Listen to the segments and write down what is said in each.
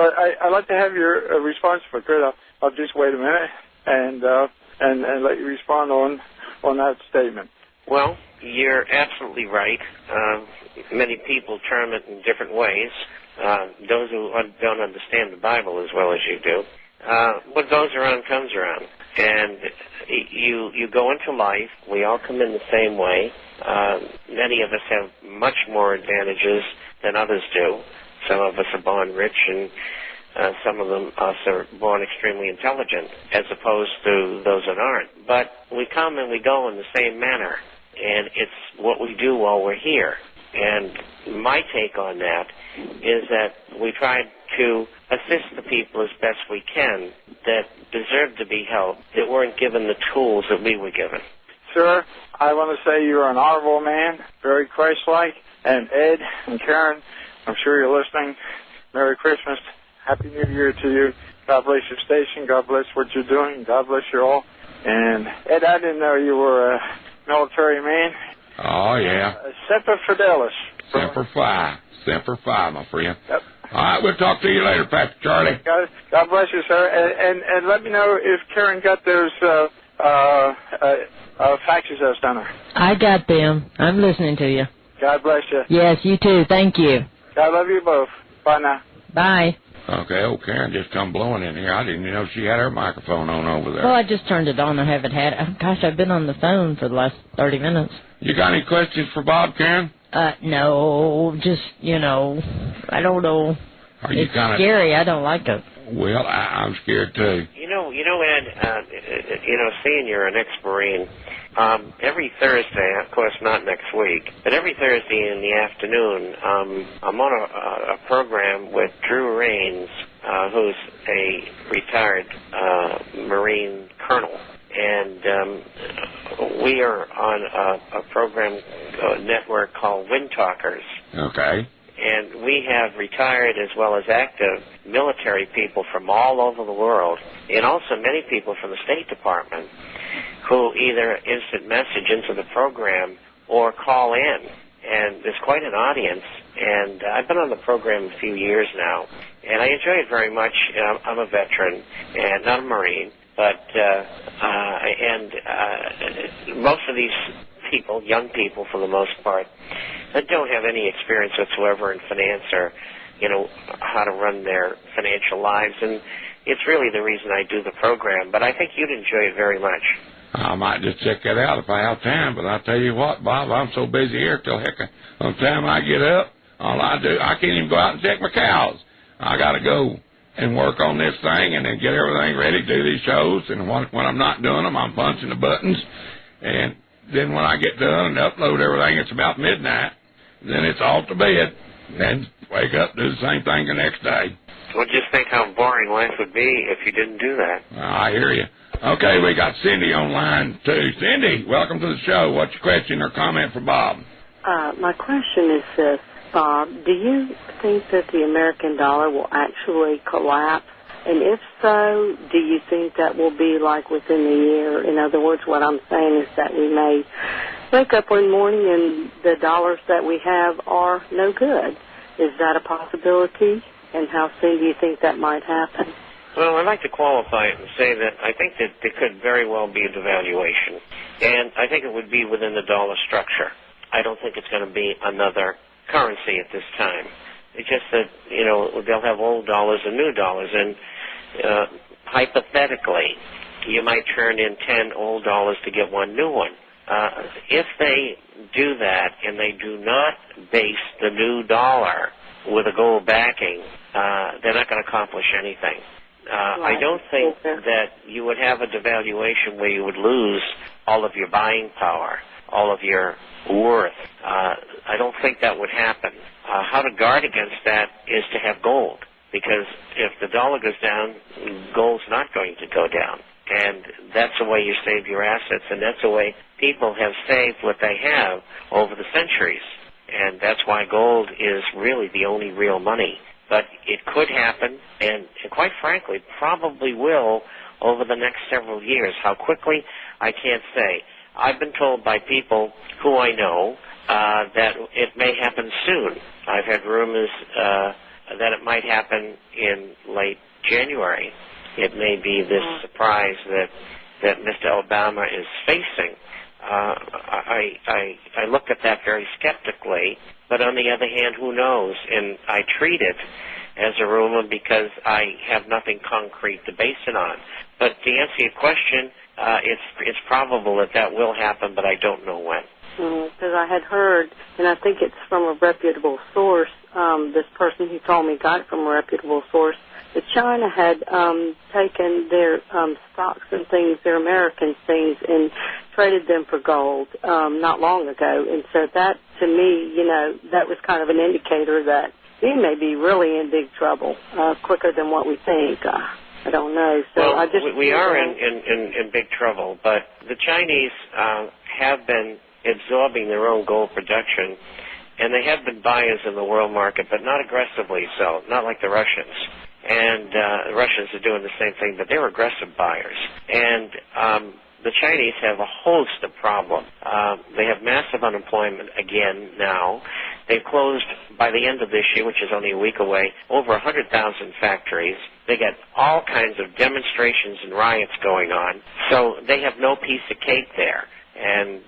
But I'd like to have your response, if I could. I'll just wait a minute and let you respond on that statement. Well, you're absolutely right. Many people term it in different ways. Those who don't understand the Bible as well as you do. What goes around comes around. And you go into life. We all come in the same way. Many of us have much more advantages than others do. Some of us are born rich, and some of us are born extremely intelligent, as opposed to those that aren't. But we come and we go in the same manner, and it's what we do while we're here. And my take on that is that we try to assist the people as best we can that deserve to be helped, that weren't given the tools that we were given. Sir, I want to say you're an honorable man, very Christ-like, and Ed and Karen, I'm sure you're listening. Merry Christmas. Happy New Year to you. God bless your station. God bless what you're doing. God bless you all. And, Ed, I didn't know you were a military man. Oh, yeah. Semper Fidelis. Semper Fi. Semper Fi, my friend. Yep. All right, we'll talk to you later, Pastor Charlie. God bless you, sir. And let me know if Karen got those faxes I sent her. I got them. I'm listening to you. God bless you. Yes, you too. Thank you. God love you both. Bye now. Bye. Okay, old Karen just come blowing in here. I didn't even know she had her microphone on over there. Well, I just turned it on. I haven't had it. Gosh, I've been on the phone for the last 30 minutes. You got any questions for Bob, Karen? No, just, I don't know. Are you it's scary. I don't like it. Well, I'm scared, too. You know, Ed, seeing you're an ex-Marine, every Thursday, of course not next week, but every Thursday in the afternoon, I'm on a program with Drew Raines, who's a retired Marine colonel. And we are on a program network called Wind Talkers. Okay. And we have retired as well as active military people from all over the world, and also many people from the State Department who either instant message into the program or call in. And there's quite an audience. And I've been on the program a few years now, and I enjoy it very much. I'm a veteran and not a Marine, but most of these people, young people for the most part, that don't have any experience whatsoever in finance or, how to run their financial lives. And it's really the reason I do the program. But I think you'd enjoy it very much. I might just check that out if I have time. But I'll tell you what, Bob, I'm so busy here till heck. By the time I get up, all I do, I can't even go out and check my cows. I got to go and work on this thing and then get everything ready to do these shows. And when I'm not doing them, I'm punching the buttons. And then when I get done and upload everything, it's about midnight. Then it's off to bed. Then wake up, do the same thing the next day. Well, just think how boring life would be if you didn't do that. I hear you. Okay, we got Cindy on line, too. Cindy, welcome to the show. What's your question or comment for Bob? My question is this, Bob. Do you think that the American dollar will actually collapse? And if so, do you think that will be like within the year? In other words, what I'm saying is that we may wake up one morning and the dollars that we have are no good. Is that a possibility? And how soon do you think that might happen? Well, I'd like to qualify it and say that I think that there could very well be a devaluation. And I think it would be within the dollar structure. I don't think it's going to be another currency at this time. It's just that, they'll have old dollars and new dollars. And hypothetically, you might turn in 10 old dollars to get one new one. If they do that and they do not base the new dollar with a gold backing, they're not going to accomplish anything. I don't think that you would have a devaluation where you would lose all of your buying power, all of your worth. I don't think that would happen. How to guard against that is to have gold, because if the dollar goes down, gold's not going to go down. And that's the way you save your assets, and that's the way people have saved what they have over the centuries. And that's why gold is really the only real money. But it could happen, and quite frankly, probably will over the next several years. How quickly, I can't say. I've been told by people who I know that it may happen soon. I've had rumors that it might happen in late January. It may be this surprise that Mr. Obama is facing. I look at that very skeptically, but on the other hand, who knows? And I treat it as a rumor because I have nothing concrete to base it on. But to answer your question, it's probable that will happen, but I don't know when. Because I had heard, and I think it's from a reputable source, this person who told me got it from a reputable source, that China had taken their stocks and things, their American things, and traded them for gold not long ago. And so that, to me, that was kind of an indicator that we may be really in big trouble quicker than what we think. I don't know. So well, I just we are in big trouble, but the Chinese have been absorbing their own gold production, and they have been buyers in the world market, but not aggressively so, not like the Russians. And the Russians are doing the same thing, but they're aggressive buyers. And the Chinese have a host of problems. They have massive unemployment again now. They've closed, by the end of this year, which is only a week away, over 100,000 factories. They got all kinds of demonstrations and riots going on. So they have no piece of cake there. And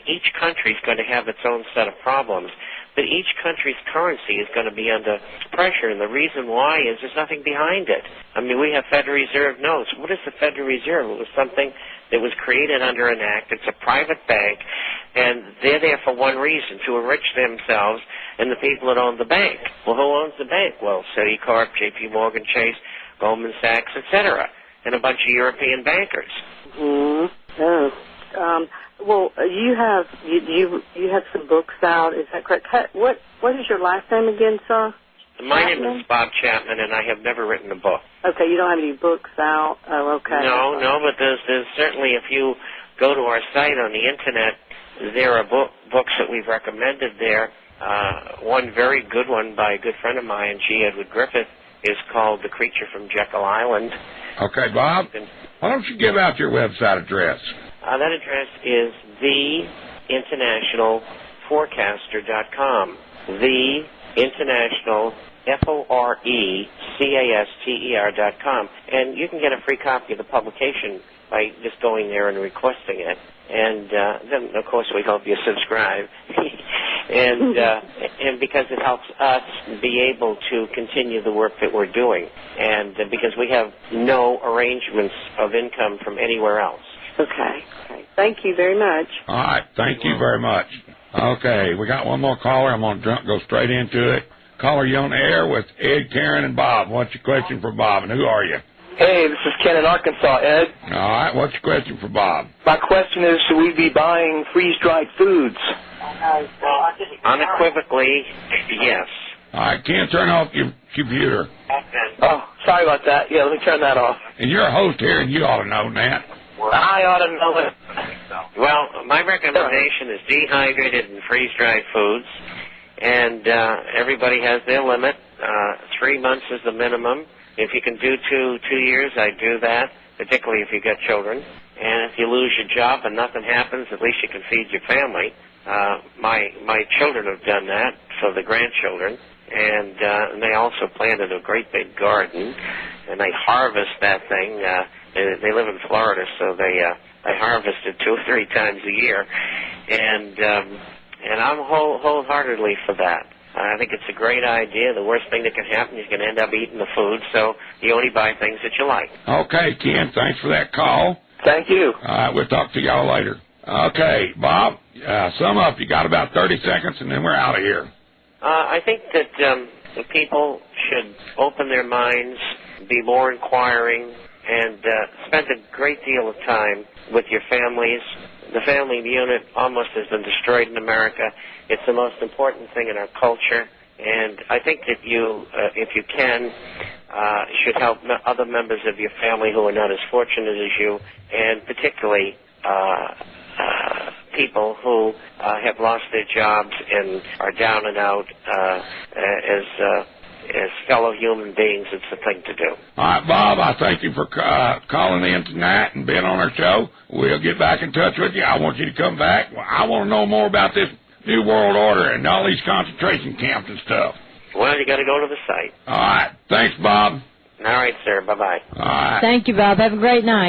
each country is going to have its own set of problems. But each country's currency is going to be under pressure, and the reason why is there's nothing behind it. I mean, we have Federal Reserve notes. What is the Federal Reserve? It was something that was created under an act. It's a private bank, and they're there for one reason, to enrich themselves and the people that own the bank. Well, who owns the bank? Well, Citicorp, J.P. Morgan Chase, Goldman Sachs, etc., and a bunch of European bankers. Well, you have some books out. Is that correct? What is your last name again, sir? My name is Bob Chapman, and I have never written a book. Okay, you don't have any books out. Oh, okay. No, but there's certainly, if you go to our site on the internet, there are books that we've recommended there. One very good one by a good friend of mine, G. Edward Griffith, is called The Creature from Jekyll Island. Okay, Bob, why don't you give out your website address? That address is theinternationalforecaster.com. Theinternational, FORECASTER.com. And you can get a free copy of the publication by just going there and requesting it. And then, of course, we hope you subscribe. and because it helps us be able to continue the work that we're doing. And because we have no arrangements of income from anywhere else. Okay. Thank you very much. All right. Thank you very much. Okay. We got one more caller. I'm going to go straight into it. Caller, you on the air with Ed, Karen, and Bob. What's your question for Bob, and who are you? Hey, this is Ken in Arkansas, Ed. All right. What's your question for Bob? My question is, should we be buying freeze-dried foods? Unequivocally, yes. All right. Ken, turn off your computer. Oh, sorry about that. Yeah, let me turn that off. And you're a host here, and you ought to know that. I ought to know it. Well, my recommendation is dehydrated and freeze-dried foods, and everybody has their limit. 3 months is the minimum. If you can do 2 years, I do that, particularly if you've got children. And if you lose your job and nothing happens, at least you can feed your family. My children have done that for the grandchildren, and they also planted a great big garden, and they harvest that thing. They live in Florida, so they harvest it 2 or 3 times a year, and I'm wholeheartedly for that. I think it's a great idea. The worst thing that can happen is you're going to end up eating the food, so you only buy things that you like. Okay, Ken, thanks for that call. Thank you. All right, we'll talk to y'all later. Okay, Bob, sum up. You got about 30 seconds, and then we're out of here. I think that people should open their minds, be more inquiring, and spend a great deal of time with your families. The family unit almost has been destroyed in America. It's the most important thing in our culture, and I think that you, if you can, should help other members of your family who are not as fortunate as you, and particularly people who have lost their jobs and are down and out as fellow human beings. It's the thing to do. All right, Bob, I thank you for calling in tonight and being on our show. We'll get back in touch with you. I want you to come back. I want to know more about this New World Order and all these concentration camps and stuff. Well, you got to go to the site. All right. Thanks, Bob. All right, sir. Bye-bye. All right. Thank you, Bob. Have a great night.